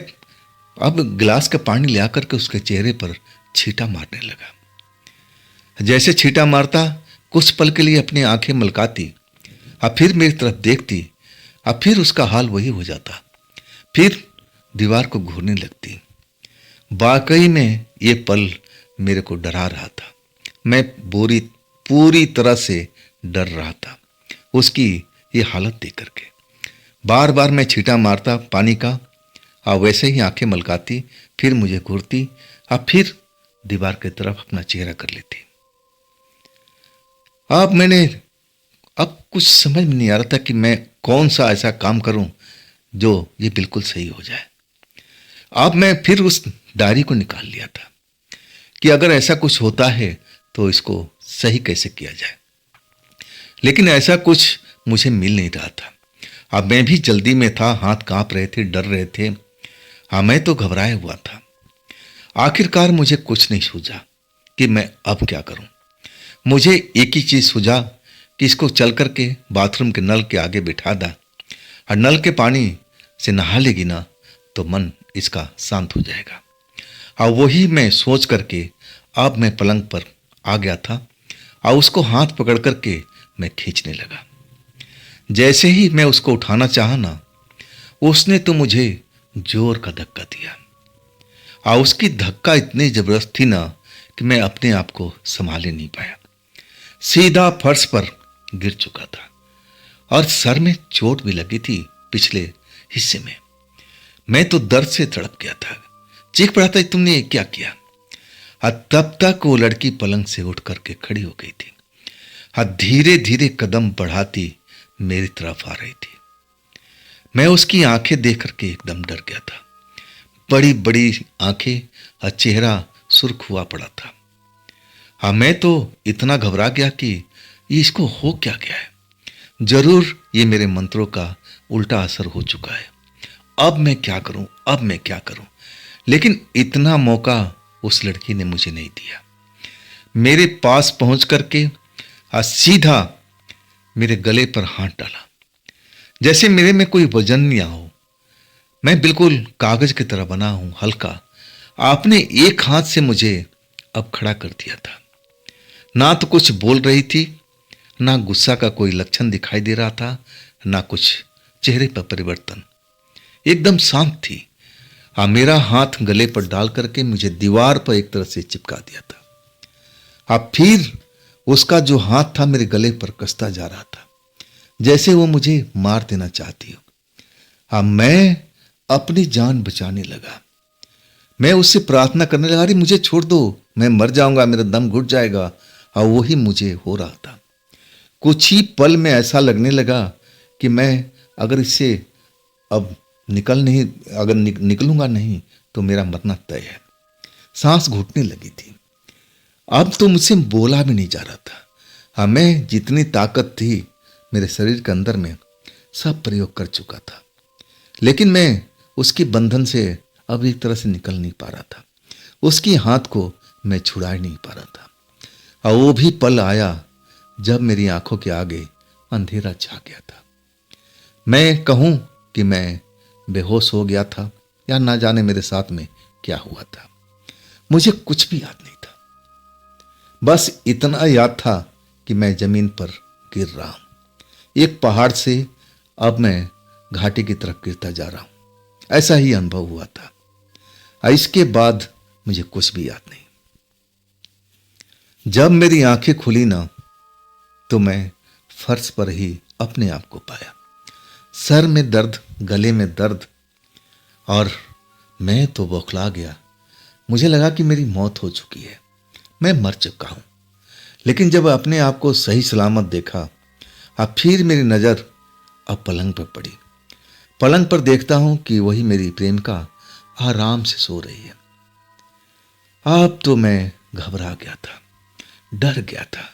S1: अब गिलास का पानी ले आकर के उसके चेहरे पर छींटा मारने लगा। जैसे छींटा मारता, कुछ पल के लिए अपनी आंखें मलकाती, अब फिर मेरी तरफ देखती, अब फिर उसका हाल वही हो जाता, फिर दीवार को घूरने लगती। वाकई में ये पल मेरे को डरा रहा था। मैं पूरी तरह से डर रहा था उसकी ये हालत देख करके। बार बार मैं छींटा मारता पानी का, और वैसे ही आंखें मलकाती, फिर मुझे घूरती, अब फिर दीवार की तरफ अपना चेहरा कर लेती। अब कुछ समझ में नहीं आ रहा था कि मैं कौन सा ऐसा काम करूं जो ये बिल्कुल सही हो जाए। अब मैं फिर उस डायरी को निकाल लिया था कि अगर ऐसा कुछ होता है तो इसको सही कैसे किया जाए, लेकिन ऐसा कुछ मुझे मिल नहीं रहा था। अब मैं भी जल्दी में था, हाथ कांप रहे थे, डर रहे थे। हाँ, मैं तो घबराया हुआ था। आखिरकार मुझे कुछ नहीं सूझा कि मैं अब क्या करूं। मुझे एक ही चीज सूझा कि इसको चल करके बाथरूम के नल के आगे बिठा दा, और नल के पानी से नहा लेगी ना तो मन इसका शांत हो जाएगा। और वही मैं सोच करके अब मैं पलंग पर आ गया था और उसको हाथ पकड़ करके मैं खींचने लगा। जैसे ही मैं उसको उठाना चाहा ना, उसने तो मुझे जोर का धक्का दिया, और उसकी धक्का इतनी जबरदस्त थी ना कि मैं अपने आप को संभाले नहीं पाया। सीधा फर्श पर गिर चुका था और सर में चोट भी लगी थी पिछले हिस्से में। मैं तो दर्द से तड़प गया था, चीख पड़ा था, तुमने ये क्या किया? तब तक वो लड़की पलंग से उठ करके खड़ी हो गई थी। धीरे धीरे कदम बढ़ाती मेरी तरफ आ रही थी। मैं उसकी आंखें देख करके एकदम डर गया था। बड़ी बड़ी आंखें और चेहरा सुर्ख हुआ पड़ा था। मैं तो इतना घबरा गया कि ये इसको हो क्या गया है। जरूर ये मेरे मंत्रों का उल्टा असर हो चुका है। अब मैं क्या करूं, अब मैं क्या करूं? लेकिन इतना मौका उस लड़की ने मुझे नहीं दिया। मेरे पास पहुंच करके सीधा मेरे गले पर हाथ डाला, जैसे मेरे में कोई वजन नहीं हो। मैं बिल्कुल कागज की तरह बना हूं, हल्का। आपने एक हाथ से मुझे अब खड़ा कर दिया था। ना तो कुछ बोल रही थी, ना गुस्सा का कोई लक्षण दिखाई दे रहा था, ना कुछ चेहरे पर परिवर्तन। एकदम शांत थी। मेरा हाथ गले पर डाल करके मुझे दीवार पर एक तरह से चिपका दिया था। फिर उसका जो हाथ था मेरे गले पर कसता जा रहा था, जैसे वो मुझे मार देना चाहती हो। मैं अपनी जान बचाने लगा। मैं उससे प्रार्थना करने लगा, अरे मुझे छोड़ दो, मैं मर जाऊंगा, मेरा दम घुट जाएगा। और वही मुझे हो रहा था। कुछ ही पल में ऐसा लगने लगा कि मैं अगर इससे अब निकलूंगा नहीं तो मेरा मरना तय है। सांस घुटने लगी थी। अब तो मुझसे बोला भी नहीं जा रहा था। मैं जितनी ताकत थी मेरे शरीर के अंदर में सब प्रयोग कर चुका था, लेकिन मैं उसके बंधन से अब एक तरह से निकल नहीं पा रहा था। उसकी हाथ को मैं छुड़ा नहीं पा रहा था। और वो भी पल आया जब मेरी आंखों के आगे अंधेरा छा गया था। मैं कहूं कि मैं बेहोश हो गया था या ना जाने मेरे साथ में क्या हुआ था, मुझे कुछ भी याद नहीं था। बस इतना याद था कि मैं जमीन पर गिर रहा हूं। एक पहाड़ से अब मैं घाटी की तरफ गिरता जा रहा हूं, ऐसा ही अनुभव हुआ था। इसके बाद मुझे कुछ भी याद नहीं। जब मेरी आंखें खुली ना तो मैं फर्श पर ही अपने आप को पाया। सर में दर्द, गले में दर्द, और मैं तो बौखला गया। मुझे लगा कि मेरी मौत हो चुकी है, मैं मर चुका हूं। लेकिन जब अपने आप को सही सलामत देखा, अब फिर मेरी नजर अब पलंग पर पड़ी। पलंग पर देखता हूं कि वही मेरी प्रेमिका आराम से सो रही है। अब तो मैं घबरा गया था, डर गया था।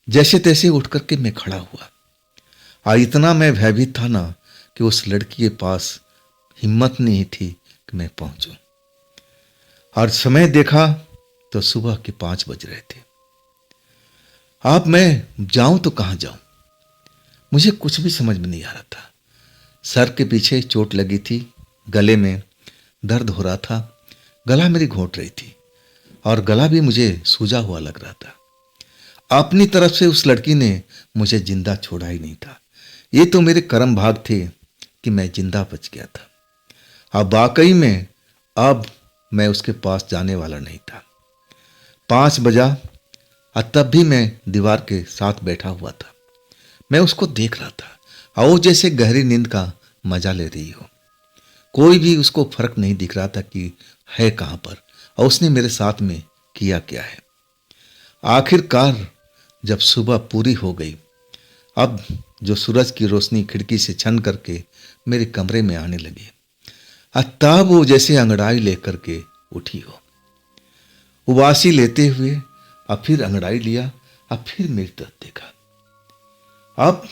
S1: जैसे तैसे उठ करके मैं खड़ा हुआ। इतना मैं भयभीत था ना कि उस लड़की के पास हिम्मत नहीं थी कि मैं पहुंचूं। और समय देखा तो सुबह के 5 बज रहे थे। अब मैं जाऊं तो कहां जाऊं, मुझे कुछ भी समझ में नहीं आ रहा था। सर के पीछे चोट लगी थी, गले में दर्द हो रहा था, गला मेरी घोंट रही थी और गला भी मुझे सूजा हुआ लग रहा था। अपनी तरफ से उस लड़की ने मुझे जिंदा छोड़ा ही नहीं था। ये तो मेरे कर्म भाग थे कि मैं जिंदा बच गया था। अब वाकई में अब मैं उसके पास जाने वाला नहीं था। 5 बजा और तब भी मैं दीवार के साथ बैठा हुआ था। मैं उसको देख रहा था और वो जैसे गहरी नींद का मजा ले रही हो। कोई भी उसको फर्क नहीं दिख रहा था कि है कहां पर और उसने मेरे साथ में किया क्या है। आखिरकार जब सुबह पूरी हो गई, अब जो सूरज की रोशनी खिड़की से छन करके मेरे कमरे में आने लगी, तब वो जैसे अंगड़ाई लेकर के उठी हो। उबासी लेते हुए अब फिर अंगड़ाई लिया, अब फिर मेरी तरफ देखा। अब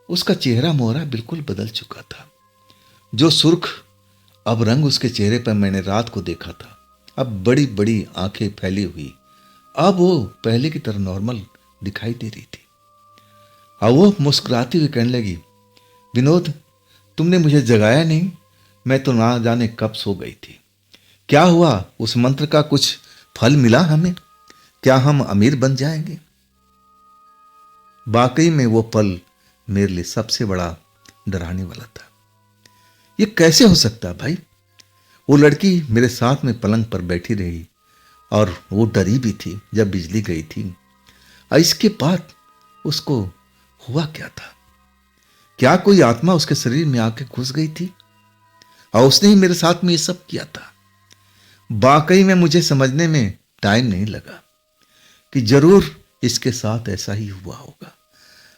S1: उसका चेहरा मोहरा बिल्कुल बदल चुका था। जो सुर्ख अब रंग उसके चेहरे पर मैंने रात को देखा था, अब बड़ी बड़ी आंखें फैली हुई, अब वो पहले की तरह नॉर्मल दिखाई दे रही थी। अब वो मुस्कुराती हुई कहने लगी, विनोद, तुमने मुझे जगाया नहीं, मैं तो ना जाने कब सो गई थी। क्या हुआ, उस मंत्र का कुछ फल मिला हमें? क्या हम अमीर बन जाएंगे? वाकई में वो पल मेरे लिए सबसे बड़ा डराने वाला था। ये कैसे हो सकता है भाई? वो लड़की मेरे साथ में पलंग पर बैठी रही और वो डरी भी थी जब बिजली गई थी। और इसके बाद उसको हुआ क्या था? क्या कोई आत्मा उसके शरीर में आके घुस गई थी और उसने ही मेरे साथ में ये सब किया था? वाकई में मुझे समझने में टाइम नहीं लगा कि जरूर इसके साथ ऐसा ही हुआ होगा।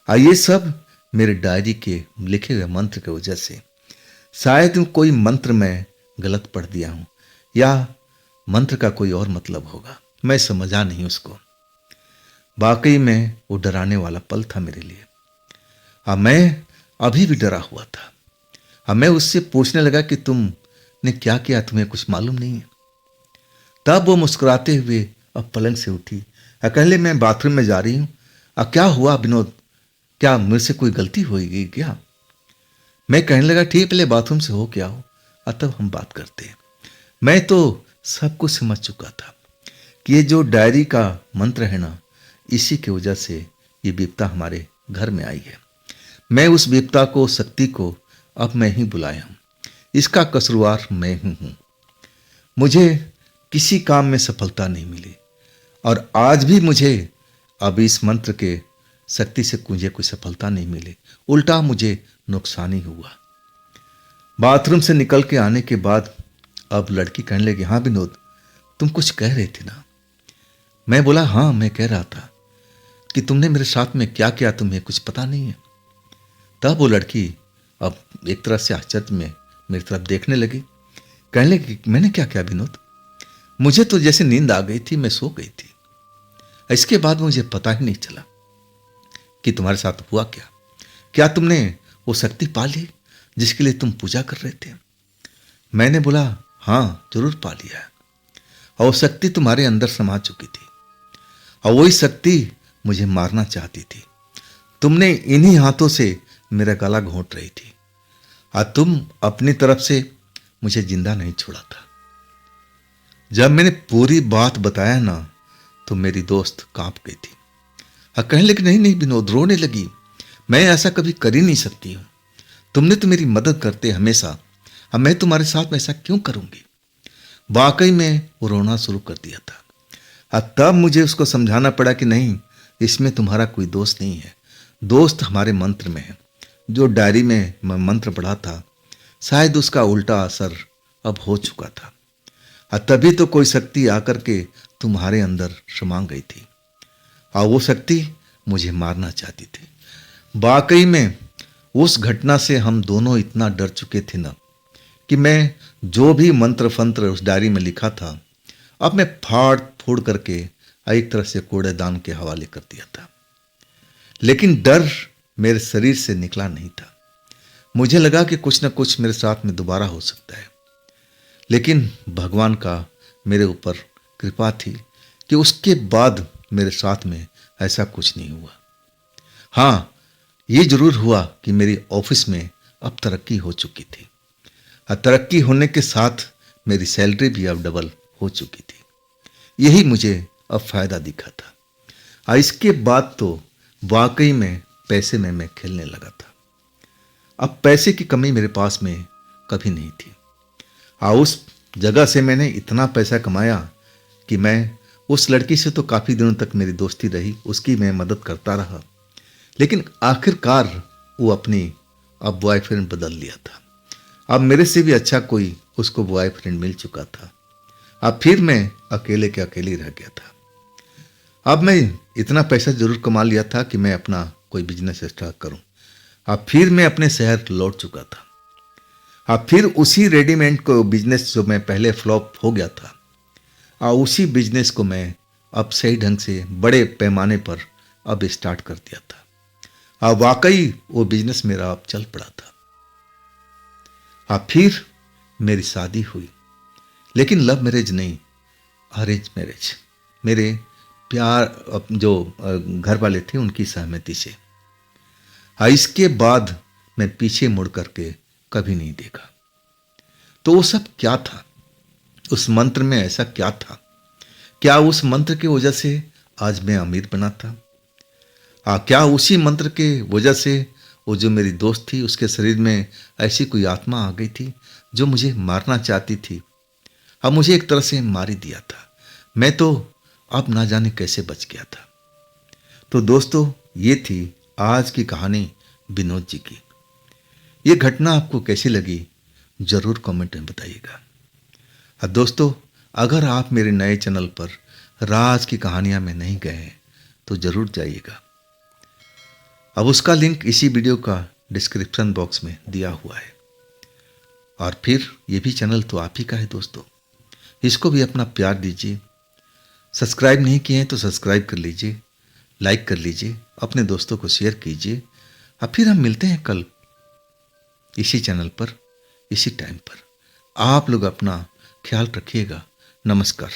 S1: और ये सब मेरे डायरी के लिखे हुए मंत्र की वजह से। शायद कोई मंत्र मैं गलत पढ़ दिया हूं या मंत्र का कोई और मतलब होगा, मैं समझा नहीं उसको। वाकई में वो डराने वाला पल था मेरे लिए। अब मैं अभी भी डरा हुआ था। अब मैं उससे पूछने लगा कि तुमने क्या किया, तुम्हें कुछ मालूम नहीं है? तब वो मुस्कुराते हुए अब पलंग से उठी और कहले, मैं बाथरूम में जा रही हूं। अब क्या हुआ विनोद, क्या मुझसे से कोई गलती हो गई क्या? मैं कहने लगा, ठीक, पहले बाथरूम से हो क्या हो और तब हम बात करते हैं। मैं तो सब कुछ समझ चुका था कि ये जो डायरी का मंत्र है ना, इसी की वजह से ये विपदा हमारे घर में आई है। मैं उस विपदा को, शक्ति को अब मैं ही बुलाया हूं। इसका कसूरवार मैं ही हूं। मुझे किसी काम में सफलता नहीं मिली और आज भी मुझे अब इस मंत्र के शक्ति से मुझे कोई सफलता नहीं मिली, उल्टा मुझे नुकसान ही हुआ। बाथरूम से निकल के आने के बाद अब लड़की कहने लगी, हाँ विनोद, तुम कुछ कह रहे थे ना? मैं बोला, हाँ, मैं कह रहा था कि तुमने मेरे साथ में क्या किया, तुम्हें कुछ पता नहीं है? तब वो लड़की अब एक तरह से आश्चर्य में मेरी तरफ देखने लगी, कहने लगी, मैंने क्या किया विनोद? मुझे तो जैसे नींद आ गई थी, मैं सो गई थी। इसके बाद मुझे पता ही नहीं चला कि तुम्हारे साथ हुआ क्या। क्या तुमने वो शक्ति पा ली जिसके लिए तुम पूजा कर रहे थे? मैंने बोला, हाँ, जरूर पा लिया है। और वो शक्ति तुम्हारे अंदर समा चुकी थी और वही शक्ति मुझे मारना चाहती थी। तुमने इन्हीं हाथों से मेरा गला घोंट रही थी और तुम अपनी तरफ से मुझे जिंदा नहीं छोड़ा था। जब मैंने पूरी बात बताया ना, तो मेरी दोस्त कांप गई थी और कहने लगी, नहीं नहीं विनोद, रोने लगी, मैं ऐसा कभी कर ही नहीं सकती हूं। तुमने तो मेरी मदद करते हमेशा, अब मैं तुम्हारे साथ में ऐसा क्यों करूंगी? वाकई में वो रोना शुरू कर दिया था और तब मुझे उसको समझाना पड़ा कि नहीं, इसमें तुम्हारा कोई दोस्त नहीं है, दोस्त हमारे मंत्र में है। जो डायरी में मैं मंत्र पढ़ा था, शायद उसका उल्टा असर अब हो चुका था और तभी तो कोई शक्ति आकर के तुम्हारे अंदर समा गई थी और वो शक्ति मुझे मारना चाहती थी। वाकई में उस घटना से हम दोनों इतना डर चुके थे ना कि मैं जो भी मंत्र फंत्र उस डायरी में लिखा था, अब मैं फाड़ फूड़ करके एक तरह से कूड़ेदान के हवाले कर दिया था। लेकिन डर मेरे शरीर से निकला नहीं था। मुझे लगा कि कुछ न कुछ मेरे साथ में दोबारा हो सकता है, लेकिन भगवान का मेरे ऊपर कृपा थी कि उसके बाद मेरे साथ में ऐसा कुछ नहीं हुआ। हाँ, ये जरूर हुआ कि मेरी ऑफिस में अब तरक्की हो चुकी थी और तरक्की होने के साथ मेरी सैलरी भी अब डबल हो चुकी थी। यही मुझे अब फायदा दिखा था और इसके बाद तो वाकई में पैसे में मैं खेलने लगा था। अब पैसे की कमी मेरे पास में कभी नहीं थी और उस जगह से मैंने इतना पैसा कमाया कि मैं उस लड़की से तो काफ़ी दिनों तक मेरी दोस्ती रही, उसकी मैं मदद करता रहा, लेकिन आखिरकार वो अपनी अब बॉयफ्रेंड बदल लिया था। अब मेरे से भी अच्छा कोई उसको बॉयफ्रेंड मिल चुका था। अब फिर मैं अकेले के अकेले रह गया था। अब मैं इतना पैसा जरूर कमा लिया था कि मैं अपना कोई बिजनेस स्टार्ट करूं। अब फिर मैं अपने शहर लौट चुका था। अब फिर उसी रेडीमेड को बिजनेस जो मैं पहले फ्लॉप हो गया था और उसी बिजनेस को मैं अब सही ढंग से बड़े पैमाने पर अब स्टार्ट कर दिया था। अब वाकई वो बिजनेस मेरा अब चल पड़ा था। अब फिर मेरी शादी हुई, लेकिन लव मैरिज नहीं, अरेंज मैरिज। मेरे प्यार जो घर वाले थे उनकी सहमति से। हाँ, इसके बाद मैं पीछे मुड़ करके कभी नहीं देखा। तो वो सब क्या था? उस मंत्र में ऐसा क्या था? क्या उस मंत्र की वजह से आज मैं अमीर बना था? क्या उसी मंत्र के वजह से वो जो मेरी दोस्त थी उसके शरीर में ऐसी कोई आत्मा आ गई थी जो मुझे मारना चाहती थी? अब मुझे एक तरह से मार ही दिया था। मैं तो अब ना जाने कैसे बच गया था। तो दोस्तों, ये थी आज की कहानी विनोद जी की। ये घटना आपको कैसी लगी जरूर कमेंट में बताइएगा। और दोस्तों, अगर आप मेरे नए चैनल पर राज की कहानियां में नहीं गए हैं तो जरूर जाइएगा। अब उसका लिंक इसी वीडियो का डिस्क्रिप्शन बॉक्स में दिया हुआ है। और फिर ये भी चैनल तो आप ही का है दोस्तों, इसको भी अपना प्यार दीजिए। सब्सक्राइब नहीं किए हैं तो सब्सक्राइब कर लीजिए, लाइक कर लीजिए, अपने दोस्तों को शेयर कीजिए। और फिर हम मिलते हैं कल इसी चैनल पर, इसी टाइम पर। आप लोग अपना ख्याल रखिएगा। नमस्कार।